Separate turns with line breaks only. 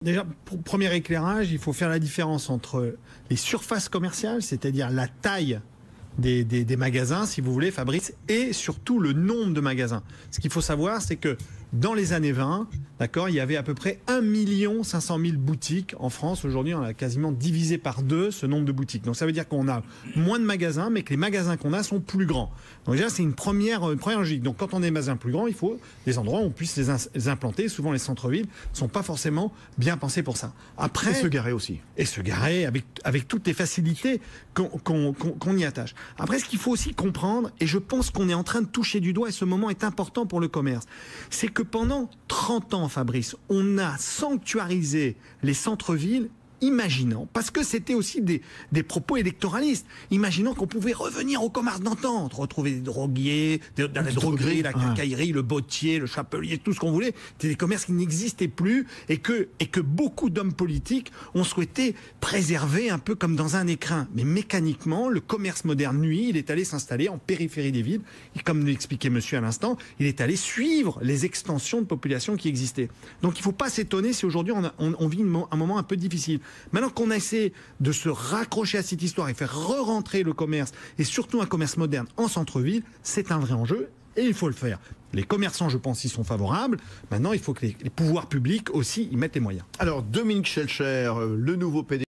Déjà, pour premier éclairage, il faut faire la différence entre les surfaces commerciales, c'est-à-dire la taille des magasins, si vous voulez, Fabrice, et surtout le nombre de magasins. Ce qu'il faut savoir, c'est que dans les années 20, d'accord, il y avait à peu près 1 500 000 boutiques en France. Aujourd'hui, on a quasiment divisé par 2 ce nombre de boutiques. Donc ça veut dire qu'on a moins de magasins, mais que les magasins qu'on a sont plus grands. Donc déjà, c'est une première logique. Donc quand on a des magasins plus grands, il faut des endroits où on puisse les implanter. Souvent, les centres-villes ne sont pas forcément bien pensés pour ça. Après,
et se garer aussi.
Et se garer avec toutes les facilités qu'on y attache. Après, ce qu'il faut aussi comprendre, et je pense qu'on est en train de toucher du doigt, et ce moment est important pour le commerce, c'est que pendant 30 ans, Fabrice, on a sanctuarisé les centres-villes, imaginant, parce que c'était aussi des propos électoralistes, imaginant qu'on pouvait revenir au commerce d'antan, retrouver des droguiers, dans la droguerie, la quincaillerie, le bottier, le chapelier, tout ce qu'on voulait. C'était des commerces qui n'existaient plus et que beaucoup d'hommes politiques ont souhaité préserver un peu comme dans un écrin. Mais mécaniquement, le commerce moderne, lui, il est allé s'installer en périphérie des villes. Et comme l'expliquait monsieur à l'instant, il est allé suivre les extensions de population qui existaient. Donc il ne faut pas s'étonner si aujourd'hui on vit un moment un peu difficile. Maintenant qu'on essaie de se raccrocher à cette histoire et faire re-rentrer le commerce, et surtout un commerce moderne en centre-ville, c'est un vrai enjeu et il faut le faire. Les commerçants, je pense, y sont favorables. Maintenant, il faut que les pouvoirs publics aussi y mettent les moyens.
Alors, Dominique Schelcher, le nouveau PDG